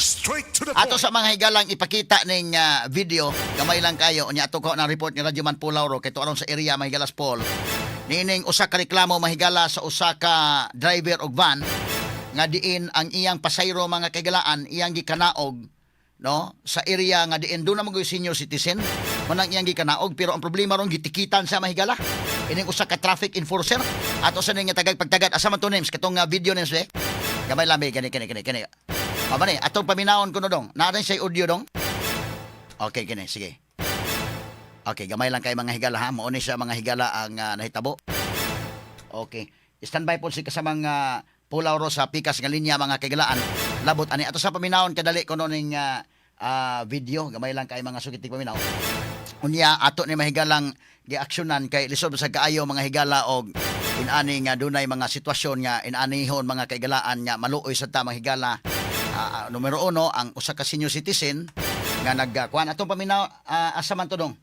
Straight to the Ato point. sa mga higalang ipakita ning video, gamay lang kayo. Unya ato ko ng report ni Radyo Man Pulauro kay aron sa area Mahigalas Paul. Nining usa ka reklamo mahigala sa usa ka driver og van nga diin ang iyang pasayro mga kagalaan iyang gikanaog no sa area nga diin do na mga senior citizen manang iyang gikanaog pero ang problema ron gitikitan sa mahigala. Ining usa ka traffic enforcer ato sa ning tagag pagtagad asa man to names katong video names gamay lamay kani. Aba ni, atong paminawon ko no dong. Narin siya audio dong. Okay, kini, sige. Okay, gamay lang kay mga higala ha. Mauni siya mga higala ang nahitabo. Okay. Standby po si kasamang Pulauro sa pikas nga linya mga kagalaan. Labot ani ato sa paminawon kadali ko no ning video. Gamay lang kay mga sukitig paminaw. Unya ato ni mahigalang giaksyonan kay lisod sa kaayo mga higala og inani nga dunay mga sitwasyon nga inanihon mga kagalaan nga maluoy sa tamang higala. Numero 1 ang usa ka senior citizen nga nagkuan atong paminaw asa man to dong.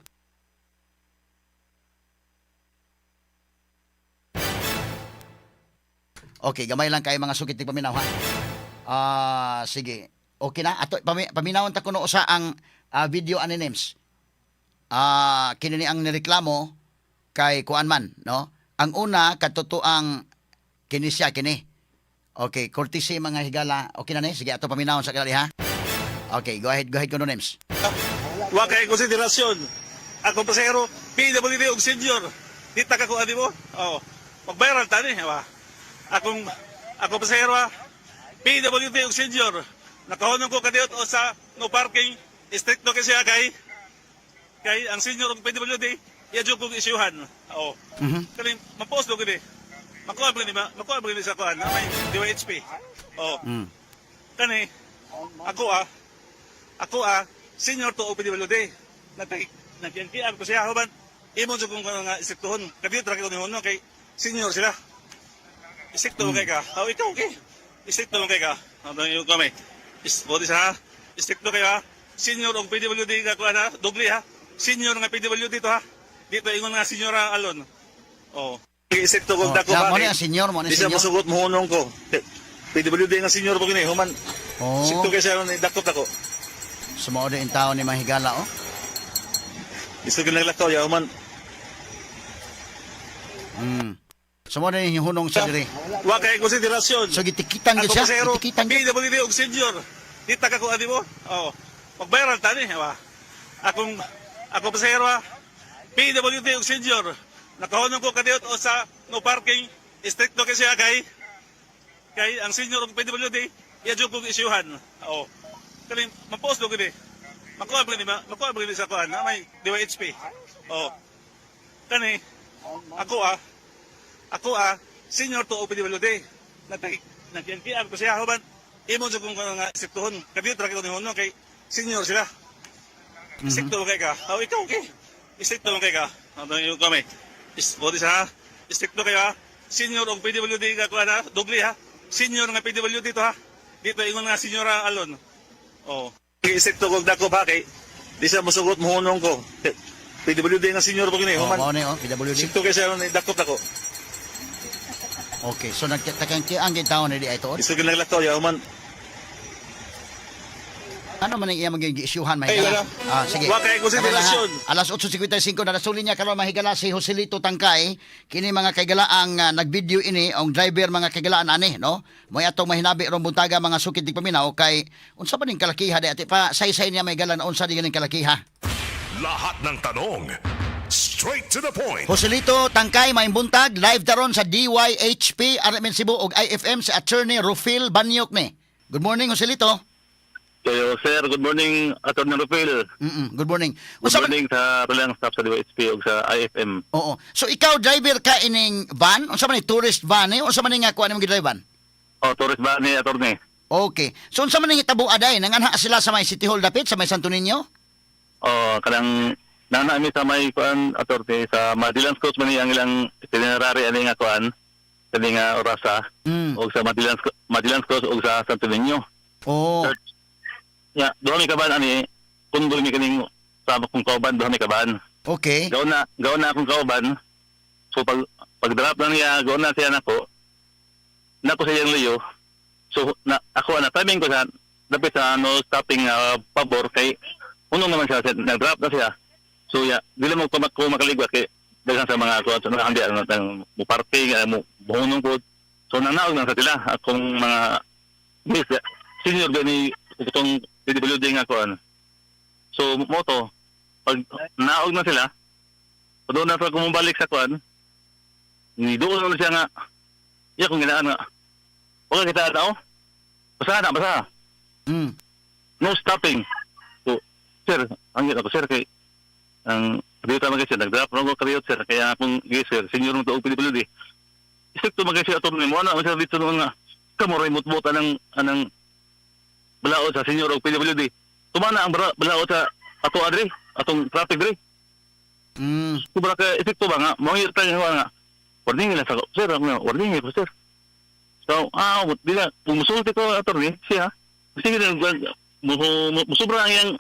Okay, gamay lang kay mga sukitig paminaw ha. Sige. Okay na ato paminawon ta kuno usa ang video ani names. Kini ang nireklamo kay kuan man no. Ang una katotoang kini siya kini. Okay, courtesy mga higala. Okay na ni? Sige, ato paminawon sa kali ha. Okay, go ahead kuno names. Wa kay konsiderasyon. Ako pasero, PWD og senior. Di ta ka ko adi mo. Oh. Magbayaran ta ni, wa. Ako pasero, PWD og senior. Nakahonong ko kadiot o sa no parking stricto kasi kay ang senior og PWD, iya jud kong isyuhan. Oh. Kani mapost do gid. Makuha ba ni sa kuan na may DYHP. Oh. Kani ako senior to OPWD. Nagyankian ko siya huban. Imo jud kong nga isiktuhon. Kadiyot ra ko ni hono kay senior sila. Isikto kay ka. Oh, ikaw okay. Isikto kay ka. Ano yung kami? Bodi sa isikto kay ha. Senior og PWD ka kuan ha. Dugli ha. Senior nga PWD to ha. Dito ingon nga senior alon. Oh. Isikto kong dako ba? Mo ni ang senior, mo ni Di siya senior. masugot mo hunong ko. PWD nga senior po gini. Human. Oh. Isikto kay siya ni dakot ako. Sumodo in tao ni mga higala oh. Isikto kay naglakaw ya human. Sumodo ni hunong sa diri. Wa kay konsiderasyon. So gitikitan Ako gid siya. pasero, Gitikitan gid. PWD og senior. Di ta ka ko adi mo. Oh. Magbayaran ta ni, wa. Ako pasero, PWD og senior. Nakahonong ko kadiot o sa no parking stricto kasi kay ang senior og PWD iya jud kong isyuhan. Oh. Kani mapost do gid. Makuha ba ni sa kuan na may DYHP. Oh. Kani ako senior to OPWD. Nagyangkian ko siya huban. Imo jud kong nga isiktuhon. Kadiot ra ko ni hono kay senior sila. Isikto kay ka. Oh, ikaw okay. Isikto kay ka. Ano yung kami? Bodi sa stricto kayo ha. Senior og PWD ka kuan ha. Dugli ha. Senior nga PWD to ha. Dito ingon nga senior alon. Oh. Stricto kog dako ba kay di siya mosugot mo hunong ko. PWD nga senior po gini. Oh, Human. mo ni oh, PWD. Stricto kay siya ni dakot ako. Okay, so nagtakang gid tao ni di ay tuod. Isu gyud naglakaw ya human. Ano man ang iya mag-isyuhan Ay, mahigala? wala. Sige. Wa kay konsiderasyon. Alas 8:55 na nasuli niya karon mahigala si Joselito Tangkay. Kini mga kaigala ang nagvideo ini ang driver mga kaigalaan ani no. Moy atong mahinabi ron buntaga mga sukid di paminaw kay unsa ba ning kalakiha di ati pa say-say niya mahigala na unsa di ganing kalakiha. Lahat ng tanong, straight to the point. Joselito Tangkay may buntag live daron sa DYHP RMN Cebu ug IFM si Attorney Rufil Banyok ni. Good morning Joselito. So, sir, good morning, Atty. Rufil. Good morning. Good morning sa Rolang staff sa DYHP o sa IFM. Oo. So ikaw driver ka ining van? Unsa man ni tourist van ni? Unsa man ni nga kuan imong gidrive van? Tourist ba ni Atty.? Okay. So unsa man ni hitabo aday nanganha sila sa may City Hall dapit sa may Santo Niño? Kanang nanami sa may kuan, Atty. sa Madilans Coast man ang ilang itinerary ani nga kuan, kani nga orasa, o sa Madilans Coast o sa Santo Niño. Oo. Ya, duha mi kaban ani, kundol mi kaning sa akong kauban, duha mi kaban. Okay. Gaw na akong kauban. So pag-drop na niya, gaw na siya nako sa iyang liyo. So ako na timing ko sa dapat sa no stopping pabor kay unong naman siya nag-drop na siya. So dili mo ko makaligwa kay daghan sa mga kuan sa handi ano mo party mo buhunong ko. So nanaog lang sa sila akong mga senior gani itong PWD nga kuan. So moto pag naog na sila doon na sila kumubalik sa kuan. Ni doon na siya nga kung ginaan nga. Okay kita tao. Basa. No stopping. So, sir, ang ako sir kay ang dito man kasi nag-drop ron ko kayo sir kaya akong sir senior mo to PWD. Isip to magasi attorney mo na sir dito nga kamoray mutbutan ng anang balaod sa senior og PWD. Tumana ang balaod sa ato adre atong traffic dre. Kubra ka isip to ba nga mo yung tayo nga warning nila sa sir warning nila sir. So, di na, pumusulti ko attorney siya. Sige na, musubra ang yang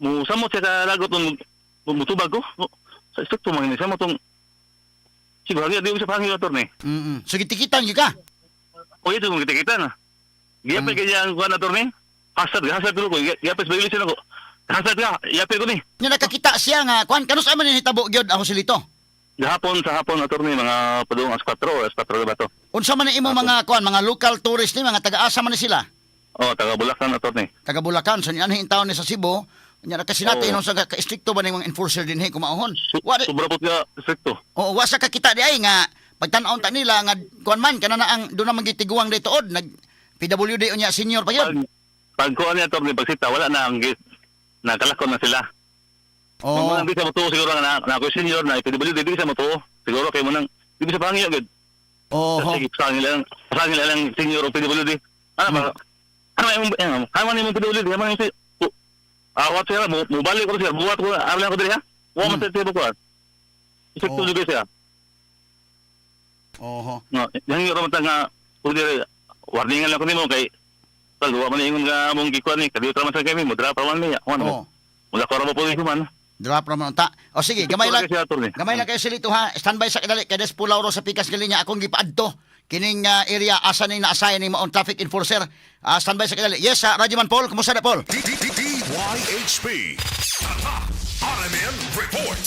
musamot siya kalagot ng mutubag ko. Sa istok to mga siya mo itong siguro, di ko siya pangil attorney. So, kitikitan yun ka? O ito kung kitikitan. Giyapin kanya ang kuhan attorney. Hasad ko ko. Giyapin sa violation ako. Hasad ka, giyapin ko ni. Yung nakakita siya nga, kuhan, kanus ay man yung hitabo gyud ako silito? Sa hapon attorney, mga padung as 4 ba to? Unsa man imo mga kuan, mga local tourist ni, mga taga-asa man ni sila? Taga Bulacan attorney. Taga Bulacan, so niyan taon ni sa Cebu, nya kasi natin sa ka-stricto ba ning mga enforcer dinhi kumaahon. Sobra po ka stricto. Oo, wa sa kakita di ay nga pagtan-aon ta nila nga kuan man kana na ang do na magitiguang daytood nag PWD unya senior pa gyud. Pag kuan ni attorney pagsita wala na ang nakalakon na sila. Oo. Hindi sa moto siguro na ako senior na PWD di sa moto. Siguro kay mo nang di sa pangyo gud. Sige, sa nila lang senior o PWD. Ano man yung PWD, ano man yung awat siya, mubalik ko siya, buhat ko, alam ko diri ha? Huwag man sa tibo ko ha? Isip to juga siya. Yang yung ramatan nga, warningan lang ko nimo kay, huwag man yung nga mong gikuan ni, kadiyot raman sa kami, mudra pa man niya. Mula ko raman po rin man. Drop raman ta. O sige, gamay lang kayo silito ha. Standby sa kadali kay Des Pulauro sa Pikas Galinya akong gipaadto. Kining area asa ni naasayan ni maong traffic enforcer. Standby sa kadali. Yes, Radyo Man Paul. Kumusta na Paul? DYHP RMN Report.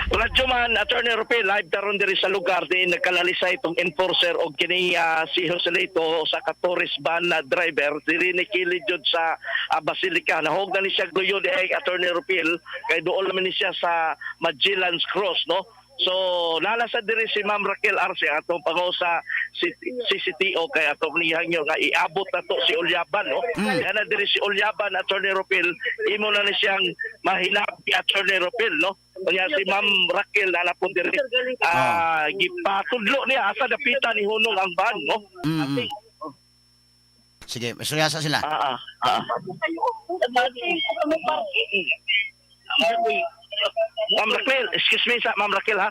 Radyo Man, Attorney Rupi, live taron diri sa lugar din nagkalalisa itong enforcer o kini si Joselito sa ka-tourist van na driver diri ni kilid jud sa Basilica. Nahog na ni siya guyo di ay Attorney Rupil kay dool naman ni siya sa Magellan's Cross, no? So, lalasa diri si Ma'am Raquel Arce atong pangaw sa CCTO kay atong nihangyo nga iabot na to si Ulyaban, no? Kaya na diri si Ulyaban, Attorney Rupil, imo na ni siyang mahinabi Attorney Rupil, no? Kaya si Ma'am Raquel na napon diri gipatudlo niya asa dapitan ni hunong ang van, no? Sige, masuyasa sila. Ma'am Raquel, excuse me sa Ma'am Raquel ha.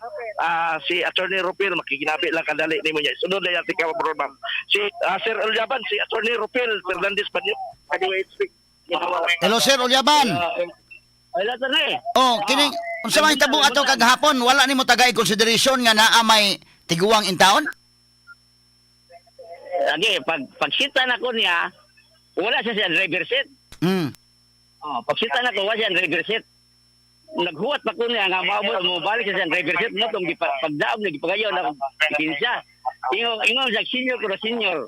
Si Attorney Rupil makikinabi lang kadali nimo niya. Sunod na yati ka bro ma'am. Si Sir Ulyaban, si Attorney Rupil Fernandez Banyo. Hello Sir Ulyaban. Wala tani. Kining unsa man hitabo ato kagahapon, wala nimo tagay consideration nga naa may tiguang in town? Lagi, pagkita na ko niya, wala siya driver seat. Pagkita na ko, wala siya driver seat. Naghuwat pa ko niya nga mo balik siya driver seat mo tong pagdaog na gipagayo na kinsa. Ingon sa senior ko na senior.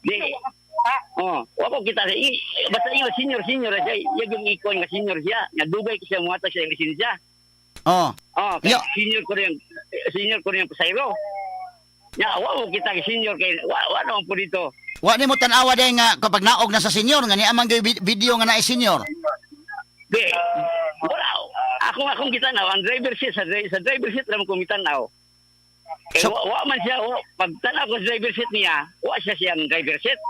Di wako kita basta ingon senior siya yung ikon nga senior siya. Nadugay ko siya muhatag siya ng lisensya. Senior ko yung pasayro. Wako kita senior kay wa naman po dito. Wa nimo tan-awa day nga kapag naog na sa senior nga ni amang video nga na senior. Di, wala. Akong kita na, ang driver seat, sa driver seat naman kumitan na. So, wa man siya, pag tanaw ko sa driver seat niya, wa siya siyang driver seat.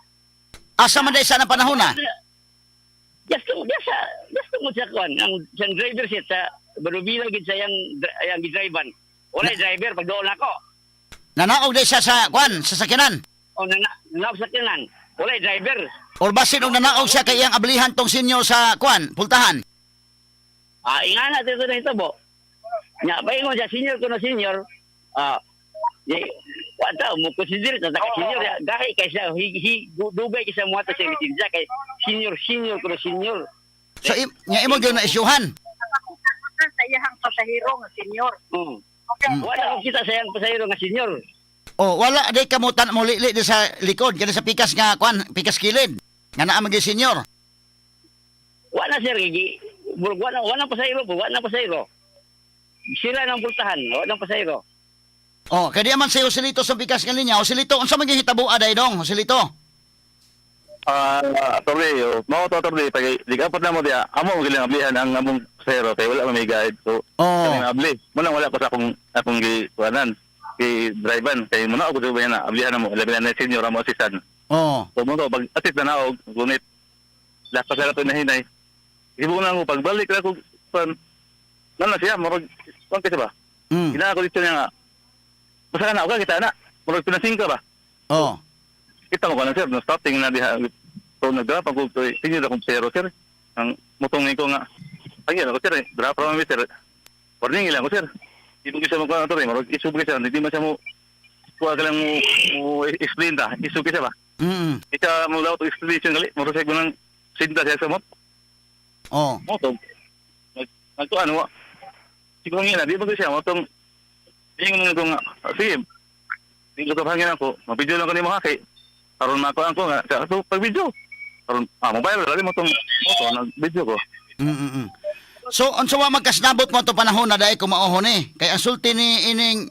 Asa man day sa panahon na? Just mo siya kuhan, ang siyang driver seat, sa barubila gid sa yang gidrivean. Wala driver, pag doon ako. Nanaog day siya sa kuhan, sa sakyanan? Nanaog sa sakyanan. Wala driver. Or basin og nanaog siya kay iyang ablihan tong senior sa kuhan, pultahan? Ingan natin ito na ito, bo. Nya, bayin mo siya, senior ko na senior. Wala mo consider sa senior ya. Gahi kay siya dugay kay siya mo ato sa lisensya kay senior ko senior. So nya imo gyud na isyuhan. Sa iyang pasahero nga senior. Wala ko kita sa iyang pasahero nga senior. Oh, wala day kamutan mo lili di sa likod kani sa pikas nga kwan, pikas kilid. Nga naa man gyud senior. Wala sir gigi. Wala pasahero po, wala pasahero. Sila nang pultahan, wala pasahero. Oh, kaya man sa Joselito sa pikas nga linya, Joselito unsa man gihitabo aday dong, Joselito? Attorney, mao to attorney pag di ka na mo dia, amo mo gilang ablihan ang among pasahero kay wala may guide. So, kami abli. Muna wala ko sa akong gikuanan. Kay driver kay muna ako sa na ablihan mo, labi na senior mo assistant. Oh. So mo to pag assist na naog, gunit lakas pa sa na hinay. Ibu na mo pagbalik na ko pan nana siya murag kon kasi ba? Ina ako dito nga. Basta na ako kita na. Murag pinasing ka ba? Oh. Kita mo kana sir, no starting na diha. So nagdra pag ko tingin ako pero sir. Ang mutong ko nga. Ay ako sir, dra pa mi sir. Warning ilang ko sir. Ibu kita mo kana to rin, murag isu kita hindi man siya mo kuha ka lang mo explain ta. Isu kita ba? Kita mo daw to explanation gali, murag sa gunang sinta siya sa mo. Oh. Mo to. Nagto ano? Siguro nga di ba ko siya mo tong yung nga nga sige. Di ko hangin ako. Mabidyo lang ko nimo ha kay aron makuan ko nga sa pag video. Aron mobile dali mo tong moto nag video ko. So unsa wa magkasnabot mo to panahon na dai kumauhon ni kay ang sulti ni ining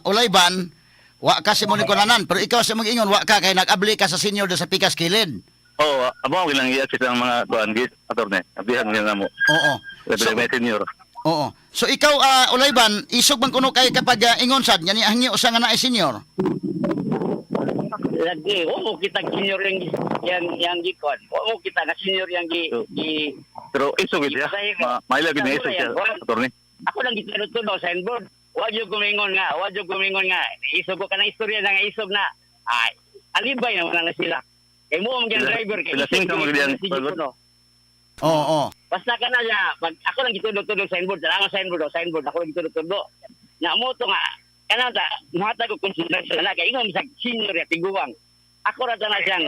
Ulayban wa kasi mo ni kunanan pero ikaw sa mag-ingon wa ka kay nag-abli ka sa senior da sa pikas kilid. Oo, abo ko lang i-access ang mga kuan git attorney. Abihan nila mo. Oo. So, senior. Oo. So ikaw Ulayban isog man kuno kay kapag ingon sad nya ni hangyo usa nga naay senior. Lagi, mo kita senior yang gikon. Mo kita nga senior yang gi Pero iso gid ya. Maila gid na iso siya attorney. Ako lang gituno sa signboard. Wadyo gumingon nga. Isog ko kana istorya na nga isog na. Ay, alibay naman na sila. Kay mo ang driver kay lasing ka mo gid yan. Oo. Basta ka na niya, pag ako lang gituno-tuno sa signboard, signboard, ako lang gituno-tuno. Na mo to nga, kanata, muhata ko konsiderasyon na, kaya ingon sa senior ya tiguwang. Ako rata na siyang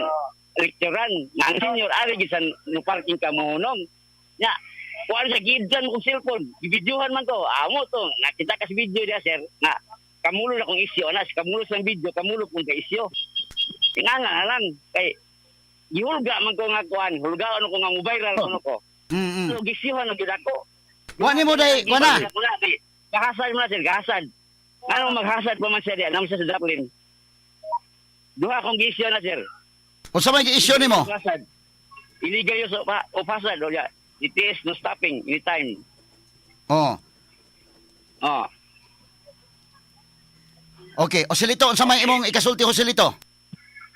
lecturan, na ang senior, ari gisan no parking ka mohonong. Nya, kuwan siya gidjan kong cellphone, ibidyohan man to. Mo to, nakita ka sa video niya, sir, na kamulo na kong isyo, anas, kamulo sa video, kamulo kong ka isyo. Tinganga na lang, kay, ihulga man ko nga kuan, hulga ano ko nga mobile ano ko. So gisihan na gid ako. Wa nimo day, wa na. Gahasad mo na sir, gahasad. Ano maghasad pa man siya diyan, namo siya sa Dublin. Duha akong gisyo na sir. Unsa may gi-issue nimo? Gahasad. Illegal yo sa opasad o ya. ETS no stopping anytime. Oh. Oh. Okay, Joselito, unsa may imong ikasulti Joselito?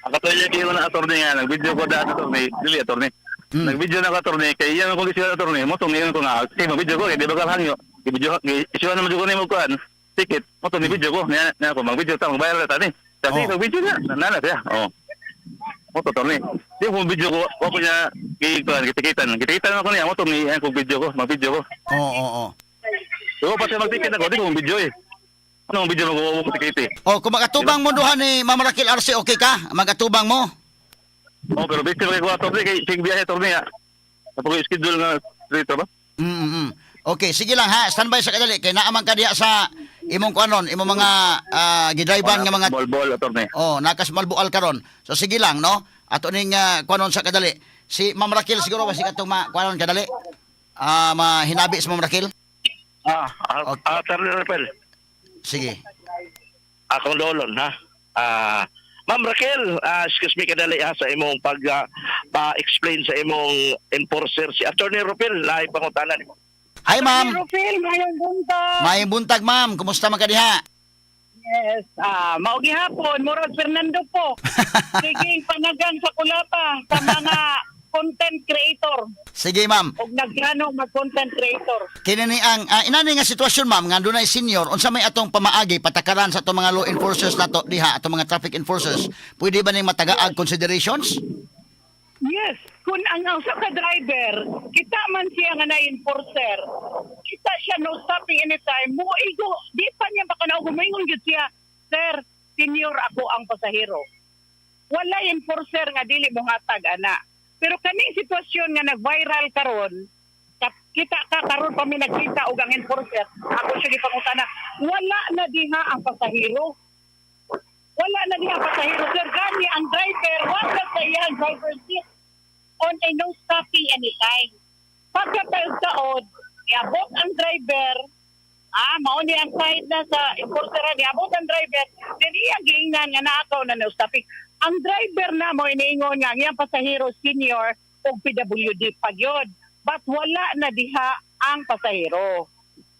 Ang katuloy kayo na attorney nga, nag-video ko dati attorney, dili attorney. Nag-video na attorney, kaya yan ako gisyo attorney, mo tong ngayon ko nga, kasi mag-video ko, di ba kalhangyo, i-video, isyo naman ko na mo kuhan, ticket, mo tong i-video ko, na ako, mag-video ta, mag-viral ta ni. Kasi mag-video na, nanala siya, mo to attorney. Di ko video ko, ako niya, kitikitan ako niya, mo tong video ko, mag-video ko. Oo. So, pa siya mag-ticket ako, di ko mag-video eh. Ano ang video mo ko tikiti? Oh, kung magatubang mo duha ni Ma'am Raquel Arce, okay ka? Magatubang mo? Oh, pero bigyan ko attorney kay sig biyahe attorney nga. Kapag schedule nga dito ba? Okay, sige lang ha. Standby sa kadali kay naaman ka diha sa imong kuanon, imong mga gidriban nga mga ball attorney. Oh, nakas malbual karon. So sige lang, no? Ato ning kuanon sa kadali. Si Ma'am Raquel siguro basi katong kuanon kadali. Mahinabi sa Ma'am Raquel. Attorney Rapel. Sige. Akong lolon ha. Ma'am Raquel, excuse me kadali ha sa imong pa-explain sa imong enforcer si Attorney Rapel lahi pangutanan. Hi ma'am. Rufil, mayong buntag. Mayong buntag ma'am. Kumusta man ka diha? Yes, maugi hapon, Murag Fernando po. Sige, panagang sa kulata sa mga content creator. Sige ma'am. Og nagano mag-content creator. Kini ni ang inani nga sitwasyon ma'am nga dunay senior unsa may atong pamaagi patakaran sa atong mga law enforcers nato diha atong mga traffic enforcers. Pwede ba ning matagaag considerations? Yes, kung ang usa ka driver, kita man siya nga na-enforcer, kita siya no stopping anytime, mo igo, di pa niya makanaog, gumingon gyud siya, sir, senior ako ang pasahero. Wala enforcer nga dili mo hatag ana. Pero kaning sitwasyon nga nag-viral karon, kita ka karon pa mi nagkita og ang enforcer, ako siya gipangutana, wala na diha ang pasahero. Wala na diha ang pasahero. Sir, gani ang driver, wala sa iyang driver seat on a no stopping anytime. Pagkataon, iabot ang driver, mao ni ang side na sa enforcer, iabot ang driver, then iyang giingnan nga naakaw na no stopping. Ang driver na mo iniingon nga iyang pasahero senior o PWD pagyod. But wala na diha ang pasahero.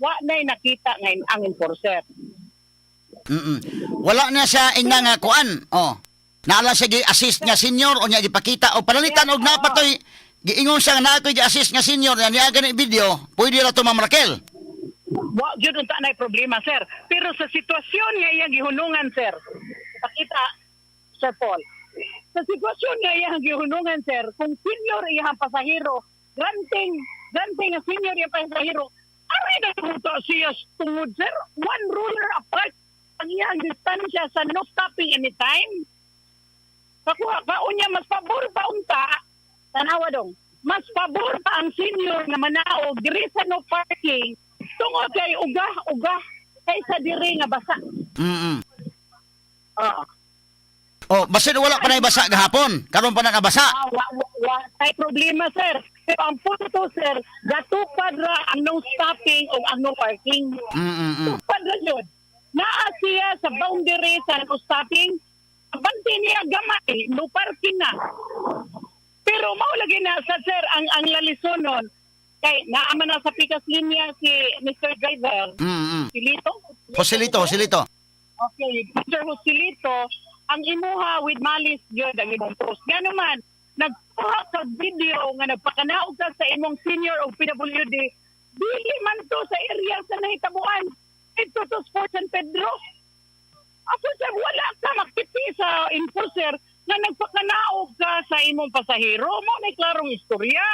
Wa na'y nakita ngayon ang enforcer. Wala na siya ingna nga kuan. Naala siya gi-assist nga senior o niya gipakita o panalitan og napatoy giingon siya nga naa koy gi-assist nga senior niya gani video. Pwede ra to Ma'am Raquel. Wa gyud unta nay problema, sir. Pero sa sitwasyon nga iyang gihunungan, sir. Pakita, Sir Paul. Sa sitwasyon nga iyang gihunungan, sir, kung senior iyang pasahero, granting nga senior iyang pasahero, ari na ito siya tungod, sir. One ruler apart ang iyang distansya sa no stopping anytime. Kakuha ka, unya, mas pabor pa unta, tanawa dong, mas pabor pa ang senior nga manaog diri sa no parking tungod kay uga kaysa diri nga basa. Basin wala pa na basa gahapon. Karon pa na nabasa. Tay problema, sir. Pero ang punto, sir, gatupad ra ang no stopping o ang no parking. Tupad ra yun. Naa siya sa boundary sa no stopping. Abanti niya gamay, no parking na. Pero maulagi na sa, sir, ang lalisonon. Kay naaman na sa pikas linya si Mr. Driver. Joselito. Okay, Mr. Joselito, ang imuha with malice yun ang imong post. Nga naman, nagkuha sa video nga nagpakanaog ka sa imong senior o PWD, dili man to sa area sa nahitabuan. Ito to Sports San Pedro. Ako sir, wala ka makiti sa enforcer na nagpakanaog ka sa imong pasahero. Mao na klarong istorya.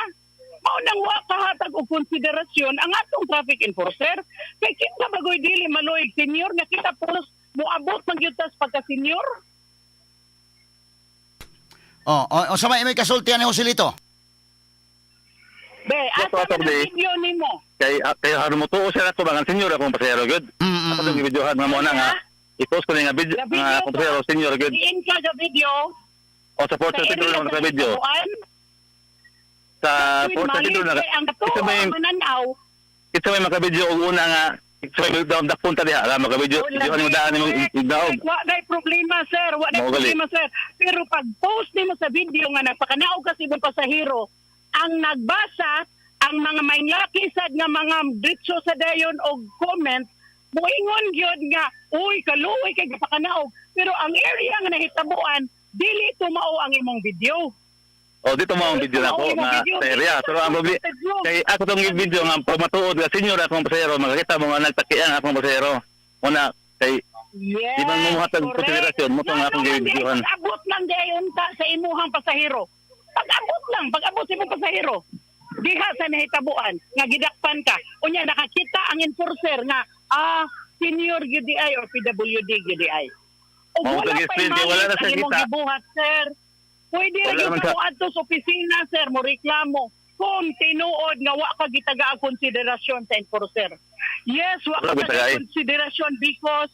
Mao nang wa kahatag og konsiderasyon ang atong traffic enforcer. Kay kita bagoy dili maloy senior na kita pulos moabot man gyud tas pagka senior. Sa may kasultian ni Joselito. Be, asa ang video nimo? Kay haron mo tuo siya nato mga senior akong pasahero gud. Ako tong videohan nga mo na nga. I-post ko na nga video nga akong pasahero senior gud. Diin ka sa video. O sa Port City na sa video. Sa Port City na. Ito may makabidyo og una nga sa may daw punta diha ra makabidyo. Video ni daan mo igdaog. Wa day problema, sir. Wa day problema, sir. Pero pag post nimo sa video nga nagpakanaog kasi ng pasahero, ang nagbasa ang mga may nakisad nga mga diretso sa dayon og comment moingon gyud nga uy kaluoy kay gipakanaog. Pero ang area nga nahitabuan dili tumao ang imong video. Dito mo ang video na ako nga sa area. Pero ang problema, kay ako tong video nga pamatuod nga senior akong pasahero, makakita mo nga nagtakian akong pasahero. Una, kay yes, di man mo hatag konsiderasyon mo itong akong videohan. Pag-abot lang gayon ta sa imuhang pasahero. Pag-abot sa imong pasahero. Diha sa nahitabuan, nga gidakpan ka. Unya, nakakita ang enforcer nga, senior GDI or PWD GDI. O wala pa wala na sa imong kita. gibuhat, sir. Pwede rin yung mo adto sa opisina, sir, mo reklamo. Kung tinuod nga wa ka gitaga ang konsiderasyon sa enforcer. Yes, wa ka gitaga konsiderasyon because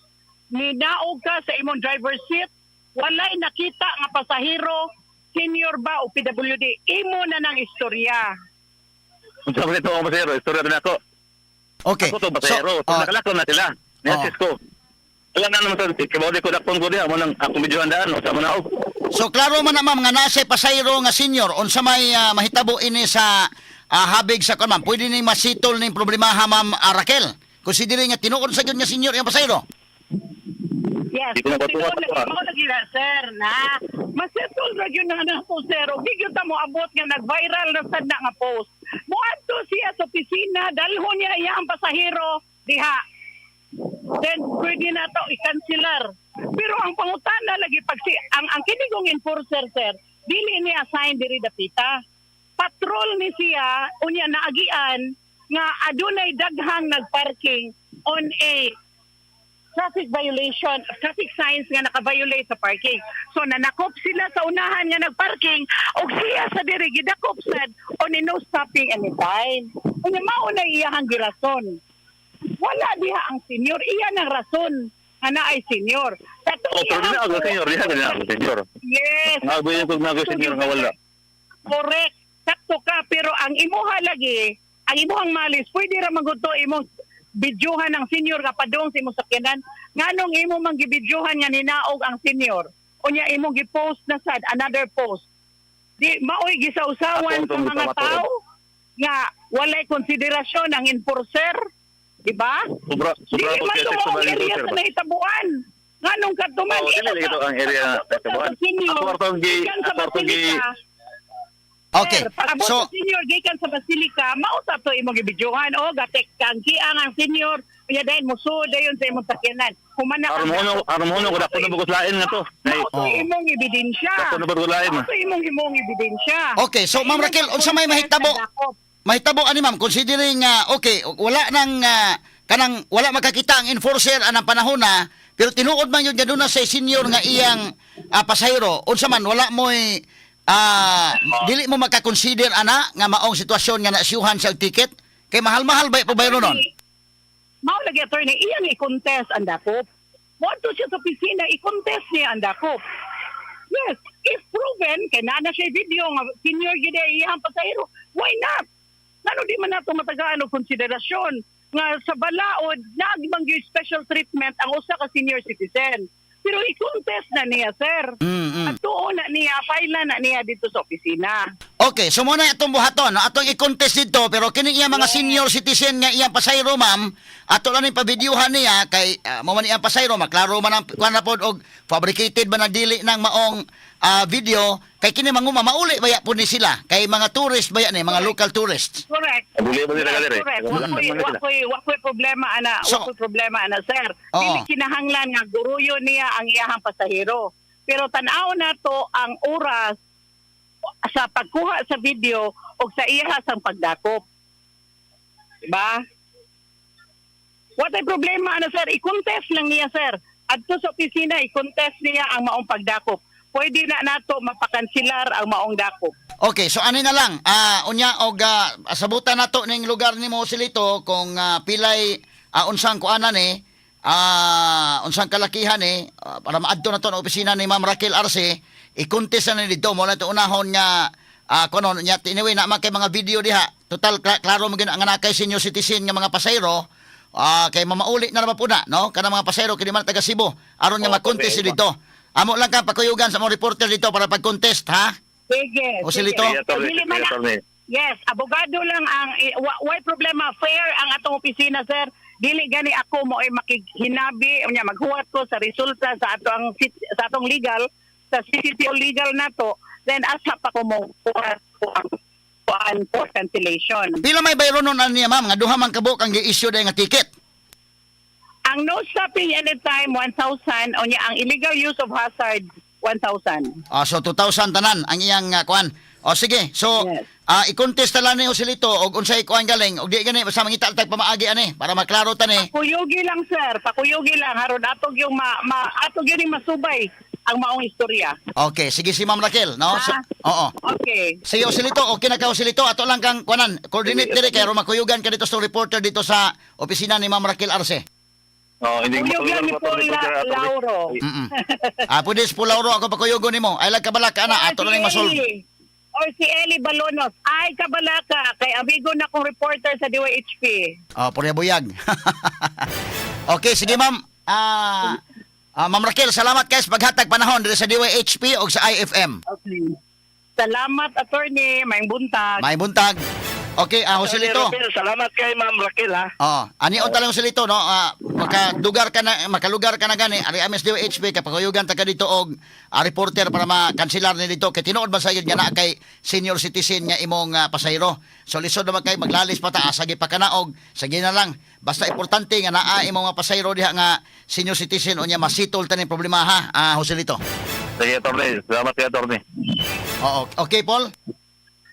minaog ka sa imong driver seat, walay nakita nga pasahero, senior ba o PWD, imo na ng istorya. Unsa man ito ang pasahero, istorya na ako. Okay. Ako to pasahero, nakalakon na sila. Ni-assist ko. Wala na naman sa kibawdi ko dakpon ko diha mo nang akong videohan daan o sa mo na ako. So klaro man na ma'am nga nasa pasayro nga senior unsa may mahitabo ini sa habig sa kon ma'am. Pwede ni masitol ning problema ha ma'am Raquel. Considering nga tinuod sa gyud nga senior yang pasayro. Yes, tinuod lagi na sir na masitol ra gyud na po sir. Di gyud ta mo abot nga nag-viral na sad na nga post. Moadto siya sa opisina dalhon niya iyang pasahero diha. Then pwede na to i-cancelar. Pero ang pangutana lagi pag ang kinigong enforcer sir, dili ni assign diri dapita. Patrol ni siya unya naagian nga adunay daghang nagparking on a traffic violation, traffic signs nga naka-violate sa parking. So nanakop sila sa unahan nga nagparking o siya sa diri gidakop sad o ni no stopping anytime. Unya mao na iyang girason. Wala diha ang senior, iya nang rason ana ay senior. O, pero din ako, senyor. Diha din ako, senyor. Yes. Nagabuhin ko na senyor nga wala. Correct. Sakto ka, pero ang imuha lagi, ang imuhang malis, pwede ra magudto imong bidyuhan ng senior nga padung sa imong sakyanan. Nganong imo mang gibidyohan nga ninaog ang senior. Unya imong gi-post na sad another post. Di maoy gisausawan sa mga tao nga walay konsiderasyon ang enforcer, di ba? Sobra Di po man siya to sa ang area sa nahitabuan. Nganong katuman Oo, dili ito ang area na nahitabuan. Ako artong gi Okay. Pag-abot So, sa senior, gikan sa Basilica, mauta to imong gibidyohan. O, gatek kang kiang ang senior. Kaya dahil muso dayon sa imong sakyanan. Humana Armono ko dako na bugos lain nga to. Nay, Mauto imong ebidensya. dako na bugos lain. Mauto imong ebidensya. okay, so Ma'am Raquel, unsa may mahitabo ani ma'am, considering okay, wala nang wala makakita ang enforcer anang panahon na, pero tinuod man yun ganun na sa senior nga iyang pasahero. Unsa man wala mo'y dili mo makakonsider ana nga maong sitwasyon nga nasyuhan sa ticket kay mahal-mahal ba ipabayro nun? Mao lagi attorney, iyang i-contest ang dakop. Wadto siya sa opisina, i-contest niya ang dakop. Yes, if proven, kay nana siya video nga senior gid iyang pasahero, why not? Ngano di man nato matagaan og konsiderasyon nga sa balaod nagmanggi special treatment ang usa ka senior citizen. Pero i-contest na niya, sir. At doon na niya, file na niya dito sa opisina. Okay, so muna itong buhaton, no? Atong i-contest dito, pero kini iya mga senior citizen nga iyang pasayro, ma'am, ato lang yung pabidyuhan niya, kay mo man iyang pasayro, maklaro man ang kuwan na pod, og fabricated ba na dili ng maong video, kay kini manguma, mauli baya po ni sila, kay mga tourist baya ni, mga local tourists. Correct. Dili ba nila kadire? Correct. Wakoy problema ana, So- wakoy problema ana, sir. Oo. Dili kinahanglan nga guruyo niya ang iyahang pasahero. Pero tan-aw na to ang oras sa pagkuha sa video o sa iyahas ang pagdakop. Diba? What ay problema ana, sir? I-contest lang niya, sir. Adto sa opisina, i-contest niya ang maong pagdakop. Pwede na nato mapakansilar ang maong dakop. Okay, so ano na lang, unya og sabutan nato ning lugar nimo Silito kung pilay unsang kuanan unsang kalakihan para maadto na to ang opisina ni Ma'am Raquel Arce, i-contest na dito mo na to unahon nga kuno nya anyway na kay mga video diha. Total klaro mo gyud ang nakay senior citizen nga mga pasayro. Kay mamauli na naman po na, no? Kanang mga pasayro kini man taga Cebu aron nga mag-contest dito. Amo lang ka pakuyugan sa mga reporter dito para pag-contest, ha? Sige. O, Silito? sige. Dili man na- Yes, abogado lang ang why problema fair ang atong opisina, sir. Dili gani ako mo ay makighinabi unya maghuwat ko sa resulta sa atong legal sa CCTO legal nato, then asa pa ko mo for cancellation. Pila may bayro nun niya, ma'am, nga duha man kabuk ang gi-issue day nga ticket. Ang no stopping anytime 1,000 unya ang illegal use of hazard 1,000. So 2,000 tanan ang iyang kuan. O sige, so Yes. i-contest na lang ni Joselito og unsay kuan galing og di gani basta mangita tag pamaagi ani para maklaro ta ni. Pakuyugi lang, sir. Pakuyugi lang haron atog yung atog yung masubay ang maong istorya. Okay, sige si Ma'am Raquel, no? So, oo. Okay. Si Joselito, okay na ka Joselito, ato lang kang kuanan, coordinate dire kay makuyugan ka dito sa reporter dito sa opisina ni Ma'am Raquel Arce. Hindi Kuyugan ni Paul Lauro. Pwede si Pulauro ako pakuyugon nimo. Ay lang kabalaka na ato lang masolve. Or si Eli Balonos. Ay, kabalaka. Kay amigo na kong reporter sa DYHP. Purya buyag. Okay, sige ma'am. Ma'am Raquel, salamat kayo sa paghatag panahon dito sa DYHP o sa IFM. Okay. Salamat, attorney. May buntag. May buntag. Okay, Joselito. Salamat kay Ma'am Raquel, ha. Ani on talang Joselito, no? Makalugar ka na gani. Ari ames DYHP kapag kuyugan ta ka dito og reporter para makanselar ni dito kay tinuod ba sa nga na kay senior citizen nga imong pasayro. So lisod naman kay maglalis pa ta asagi pa kanaog. Sige na lang. Basta importante nga naa imong mga pasayro diha nga senior citizen unya masitol ta ning problema, ha, Joselito. Sige, attorney. Salamat kay attorney. Oo, okay, Paul.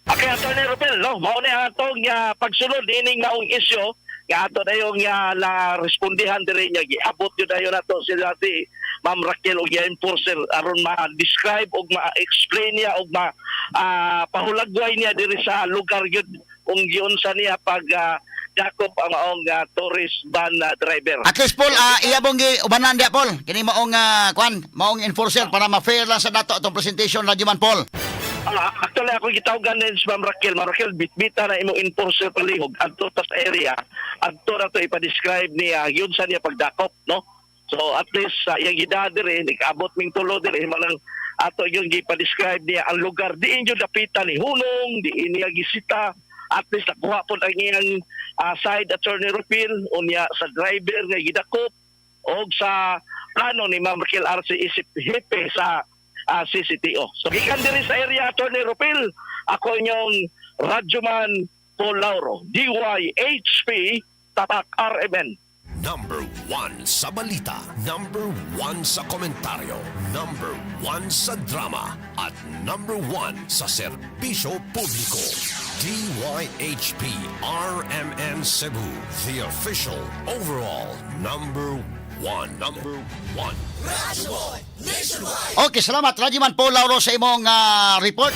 Okay, Attorney Rupel, no? Mao ni atong pagsulod ining naong isyu nga ato na yung na respondihan dire niya giabot yun dayon nato sila si Ma'am Raquel og enforcer aron ma-describe og ma-explain niya og pahulagway niya diri sa lugar gyud kung giunsa niya pag dakop ang maong tourist van driver. At least Paul, iyabong ubanan dia Paul. Kini maong maong enforcer para ma-fair lang sa dato atong presentation Radyo Man Paul. Actually, ako gitawgan din si Ma'am Raquel. Ma'am Raquel, bitbita na imong enforcer palihog. Adto tas area. Adto na to ipa-describe niya. Yun sa niya pagdakop, no? So, at least, yung gidadere, nag-abot ming tulo dire, malang ato yung ipa-describe niya ang lugar. Diin yung dapitan ni Hunong, diin niya gisita. At least, nakuha po ang iyang side attorney repeal o niya sa driver nga gidakop o sa plano ni Ma'am Raquel RC Isip Hepe sa CCTO. So, gikan diri sa area, Attorney Rupil, ako inyong Radyoman Paul Lauro, DYHP, Tatak RMN. Number 1 sa balita, number 1 sa komentaryo, number 1 sa drama, at number 1 sa serbisyo publiko. DYHP RMN Cebu, the official overall number 1. Number 1. Okay, salamat Radyo Man Paul Lauro sa imong report.